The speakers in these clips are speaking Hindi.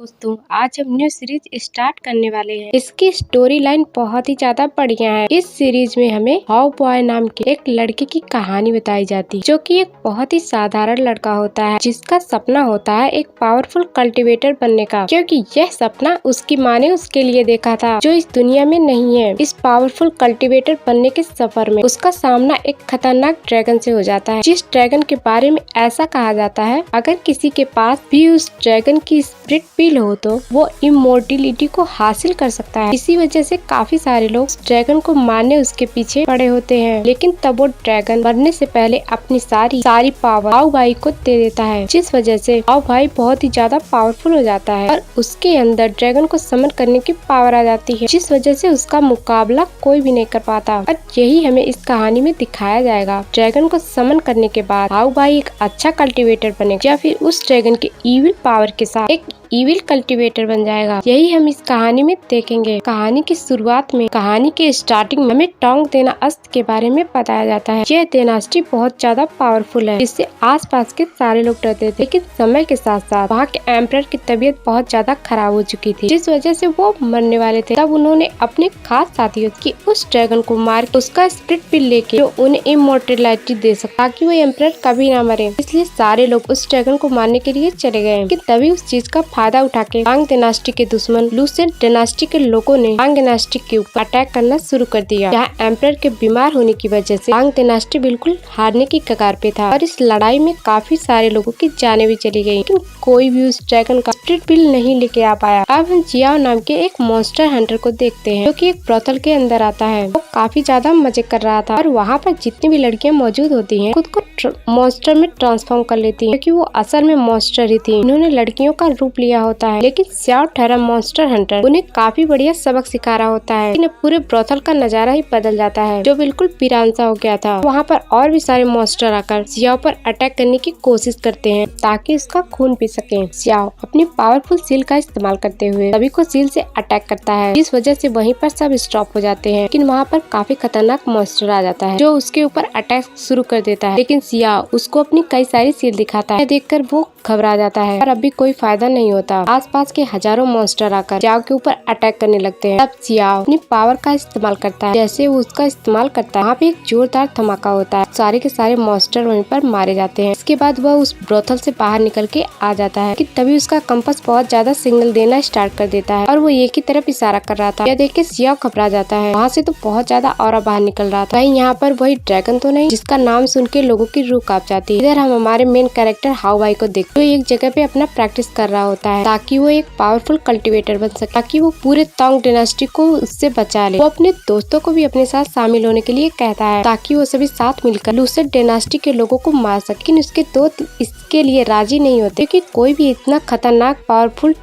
दोस्तों, आज हम न्यू सीरीज स्टार्ट करने वाले हैं। इसकी स्टोरी लाइन बहुत ही ज्यादा बढ़िया है। इस सीरीज में हमें हाउ बॉय नाम के एक लड़के की कहानी बताई जाती है, जो कि एक बहुत ही साधारण लड़का होता है, जिसका सपना होता है एक पावरफुल कल्टीवेटर बनने का, क्योंकि यह सपना उसकी माँ ने उसके लिए देखा था, जो इस दुनिया में नहीं है। इस पावरफुल कल्टीवेटर बनने के सफर में उसका सामना एक खतरनाक ड्रैगन से हो जाता है, जिस ड्रैगन के बारे में ऐसा कहा जाता है, अगर किसी के पास भी उस ड्रैगन की स्पिरिट पील हो तो वो इमोर्टिलिटी को हासिल कर सकता है। इसी वजह से काफी सारे लोग ड्रैगन को मारने उसके पीछे पड़े होते हैं, लेकिन तब वो ड्रैगन मरने से पहले अपनी सारी पावर हाउ भाई को दे देता है, जिस वजह से हाउ भाई बहुत ही ज्यादा पावरफुल हो जाता है और उसके अंदर ड्रैगन को समन करने की पावर आ जाती है, जिस वजह से उसका मुकाबला कोई भी नहीं कर पाता। और यही हमें इस कहानी में दिखाया जाएगा। ड्रैगन को समन करने के बाद हाउ भाई एक अच्छा कल्टीवेटर बनेगा या फिर उस ड्रैगन के इविल पावर के साथ एक इविल कल्टीवेटर बन जाएगा। यही हम इस कहानी में देखेंगे। कहानी की शुरुआत में, कहानी के स्टार्टिंग में हमें टोंग डायनास्टी के बारे में बताया जाता है। यह डायनास्टी बहुत ज्यादा पावरफुल है, जिससे आसपास के सारे लोग डरते थे, लेकिन समय के साथ साथ वहाँ के एम्परर की तबीयत बहुत ज्यादा खराब हो चुकी थी, जिस वजह से वो मरने वाले थे। तब उन्होंने अपने खास साथियों की उस ड्रैगन को मार उसका स्पिरिट पिल लेके जो उन्हें इमोर्टलिटी दे सके, ताकि वो एम्परर कभी ना मरे। इसलिए सारे लोग उस ड्रैगन को मारने के लिए चले गए, लेकिन तभी उस चीज का फायदा उठा के वांग डायनास्टी के दुश्मन लुसेंट डायनास्टी के लोगों ने वांग डायनास्टी के ऊपर अटैक करना शुरू कर दिया। यहाँ एम्परर के बीमार होने की वजह से वांग डायनास्टी बिल्कुल हारने की कगार पे था और इस लड़ाई में काफी सारे लोगों की जानें भी चली गयी, लेकिन कोई भी उस ड्रैगन का स्पिरिट पिल नहीं लेके आ पाया। अब हम जियाओ नाम के एक मॉन्स्टर हंटर को देखते हैं, जो कि एक ब्रोथल के अंदर आता है। वो काफी ज्यादा मजे कर रहा था और वहाँ पर जितनी भी लड़कियाँ मौजूद होती हैं, खुद को मॉन्स्टर में ट्रांसफॉर्म कर लेती हैं, क्योंकि वो असल में मॉन्स्टर ही थी। इन्होंने लड़कियों का रूप लिया होता है, लेकिन स्याओ ठहरा मॉन्स्टर हंटर उन्हें काफी बढ़िया सबक सिखा रहा होता है। लेकिन पूरे ब्रोथल का नजारा ही बदल जाता है, जो बिल्कुल पिरानसा हो गया था। वहाँ पर और भी सारे मॉन्स्टर आकर सियाओ पर अटैक करने की कोशिश करते हैं, ताकि उसका खून पी सके। सियाओ अपनी पावरफुल सील का इस्तेमाल करते हुए सभी को सील से अटैक करता है, जिस वजह से वहीं पर सब स्टॉप हो जाते हैं। लेकिन वहाँ पर काफी खतरनाक मॉन्स्टर आ जाता है, जो उसके ऊपर अटैक शुरू कर देता है। लेकिन सियाओ उसको अपनी कई सारी सील दिखाता है, देखकर वो घबरा जाता है और अभी कोई फायदा नहीं होता। आसपास के हजारों मॉन्स्टर आकर सियाओ के ऊपर अटैक करने लगते हैं। तब सियाओ अपनी पावर का इस्तेमाल करता है। जैसे वो उसका इस्तेमाल करता है, वहाँ पे एक जोरदार धमाका होता है। सारे के सारे मॉन्स्टर वहीं पर मारे जाते हैं। इसके बाद वह उस ब्रोथल से बाहर निकल के आ जाता है कि तभी उसका कंपास बहुत ज्यादा सिग्नल देना स्टार्ट कर देता है और वो एक ही तरफ इशारा कर रहा था। यह देख के सियाओ घबरा जाता है। वहाँ से तो बहुत ज्यादा ऑरा बाहर निकल रहा था। वहीं यहाँ पर वही ड्रैगन तो नहीं, जिसका नाम सुन के लोगों की रूह कांप जाती है। इधर हम हमारे मेन कैरेक्टर हाउ भाई को देखते हैं, एक जगह पे अपना प्रैक्टिस कर रहा होता है, ताकि वो एक पावरफुल कल्टीवेटर बन सके, ताकि वो पूरे टोंग डायनास्टी को उससे बचा ले। वो अपने दोस्तों को भी अपने साथ शामिल होने के लिए कहता है, ताकि वो सभी साथ मिलकर लुसेंट डायनास्टी के लोगों को मार सके। लेकिन उसके दोस्त इसके लिए राजी नहीं होते, क्योंकि कोई भी इतना खतरनाक पावरफुल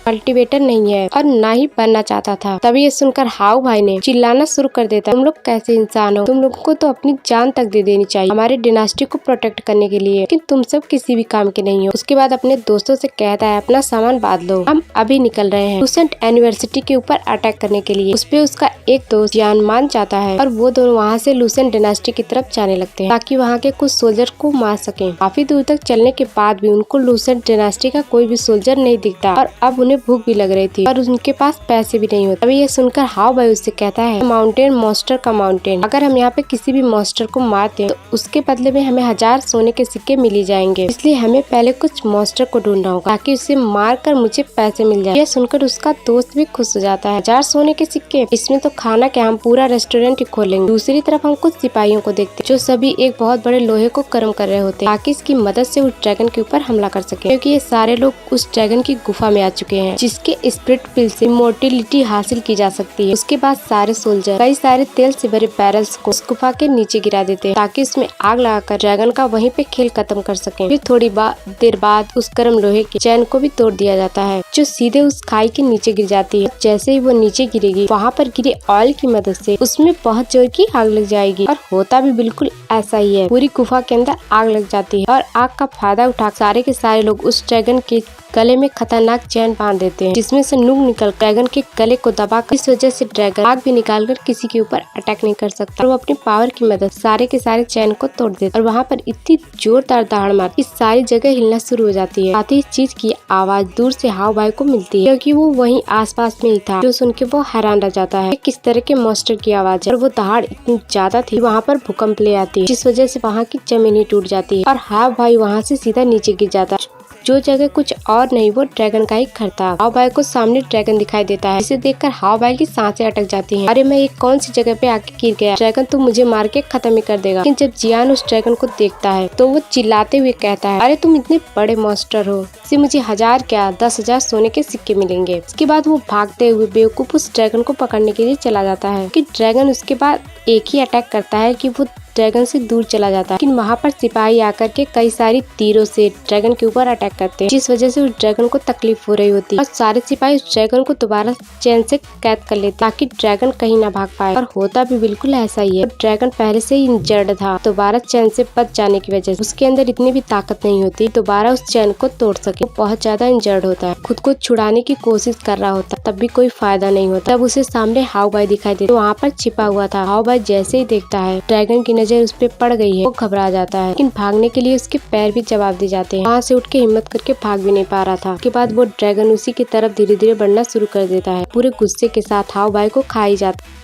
कल्टीवेटर नहीं है और ना ही बनना चाहता था। तभी ये सुनकर हाउ भाई ने चिल्लाना शुरू कर देता, तुम लोग कैसे इंसान हो? तुम लोगों को तो अपनी जान तक दे देनी चाहिए हमारे डायनास्टी को प्रोटेक्ट करने के लिए, लेकिन तुम सब किसी भी काम के नहीं हो। उसके बाद अपने दोस्तों से कहता है, अपना सामान बांध लो, हम अभी निकल रहे हैं लुसेंट यूनिवर्सिटी के ऊपर अटैक करने के लिए। उसपे उसका एक दोस्त जान मान जाता है और वो दोनों वहाँ से लुसेंट डायनास्टी की तरफ जाने लगते हैं, ताकि वहाँ के कुछ सोल्जर को मार सके। काफी दूर तक चलने के बाद भी उनको लुसेंट डायनास्टी का कोई भी सोल्जर नहीं दिखता और अब उन्हें भूख भी लग रही थी और उनके पास पैसे भी नहीं होते। अभी ये सुनकर हाउ भाई उससे कहता है, माउंटेन मॉन्स्टर का माउंटेन, अगर हम यहाँ पे किसी भी मॉन्स्टर को मारते हैं तो उसके बदले में हमें 1000 सोने के सिक्के मिल ही जाएंगे। इसलिए हमें पहले कुछ मॉन्स्टर को ढूंढना होगा, ताकि उसे मार कर मुझे पैसे मिल जाए। यह सुनकर उसका दोस्त भी खुश हो जाता है। 1000 सोने के सिक्के, इसमें तो खाना क्या, हम पूरा रेस्टोरेंट ही खोलेंगे। दूसरी तरफ हम कुछ सिपाहियों को देखते, जो सभी एक बहुत बड़े लोहे को गर्म कर रहे होते, ताकि इसकी मदद से उस ड्रैगन के ऊपर हमला कर सके, क्योंकि ये सारे लोग उस ड्रैगन की गुफा में आ चुके हैं, जिसके स्पिरिट पिल से इमोर्टिलिटी हासिल की जा सकती है। उसके बाद सारे सोल्जर कई सारे तेल से भरे बैरल्स को उस गुफा के नीचे गिरा देते हैं, ताकि उसमें आग लगाकर ड्रैगन का वहीं पे खेल खत्म कर सकें। फिर थोड़ी देर बाद उस गर्म लोहे के चैन को भी तोड़ दिया जाता है, जो सीधे उस खाई के नीचे गिर जाती है। जैसे ही वो नीचे गिरेगी, वहाँ पर गिरे ऑयल की मदद से उसमें बहुत जोर की आग लग जाएगी और होता भी बिल्कुल ऐसा ही है। पूरी गुफा के अंदर आग लग जाती है और आग का फायदा उठा सारे के सारे लोग उस ड्रैगन के गले में खतरनाक चैन बांध देते हैं जिसमें से नूक निकल ड्रैगन के गले को दबाकर, इस वजह से ड्रैगन आग भी निकालकर किसी के ऊपर अटैक नहीं कर सकता और वो अपनी पावर की मदद सारे के सारे चैन को तोड़ देता और वहाँ पर इतनी जोरदार दहाड़ मार इस सारी जगह हिलना शुरू हो जाती है। साथ ही इस चीज की आवाज दूर से हाव भाई को मिलती है क्योंकि वो वहीं आसपास में ही था, जो सुन के वो हैरान रह जाता है किस तरह के मॉन्स्टर की आवाज है। और वो दहाड़ इतनी ज्यादा थी वहाँ पर भूकंप ले आती है जिस वजह से वहाँ की जमीन ही टूट जाती है और हाव भाई वहाँ से सीधा नीचे गिर जाता है, जो जगह कुछ और नहीं वो ड्रैगन का ही घर था। हाव भाई को सामने ड्रैगन दिखाई देता है, इसे देखकर हाव भाई की सांसें अटक जाती हैं। अरे मैं ये कौन सी जगह पे आके गिर गया, ड्रैगन तो मुझे मार के खत्म ही कर देगा। लेकिन जब जियान उस ड्रैगन को देखता है तो वो चिल्लाते हुए कहता है, अरे तुम इतने बड़े मॉन्स्टर हो, इससे मुझे 1000 क्या 10,000 सोने के सिक्के मिलेंगे। इसके बाद वो भागते हुए बेवकूफ उस ड्रैगन को पकड़ने के लिए चला जाता है कि ड्रैगन उसके बाद एक ही अटैक करता है कि वो ड्रैगन से दूर चला जाता है। लेकिन वहाँ पर सिपाही आकर के कई सारी तीरों से ड्रैगन के ऊपर अटैक करते हैं जिस वजह से उस ड्रैगन को तकलीफ हो रही होती है और सारे सिपाही उस ड्रैगन को दोबारा चैन से कैद कर लेते ताकि ड्रैगन कहीं ना भाग पाए। और होता भी बिल्कुल ऐसा ही है। ड्रैगन पहले से ही इंजर्ड था, दोबारा चैन से बच जाने की वजह से उसके अंदर इतनी भी ताकत नहीं होती दोबारा उस चैन को तोड़ सके। वो बहुत ज्यादा इंजर्ड होता है, खुद को छुड़ाने की कोशिश कर रहा होता तब भी कोई फायदा नहीं होता। तब उसे सामने हाव भाई दिखाई देता, वहाँ पर छिपा हुआ था। हाव भाई जैसे ही देखता है ड्रैगन की नजर उस पर पड़ गई है, वो घबरा जाता है, लेकिन भागने के लिए उसके पैर भी जवाब दे जाते हैं। वहाँ से उठ के हिम्मत करके भाग भी नहीं पा रहा था। उसके बाद वो ड्रैगन उसी की तरफ धीरे धीरे बढ़ना शुरू कर देता है, पूरे गुस्से के साथ हाव भाई को खा ही जाता है।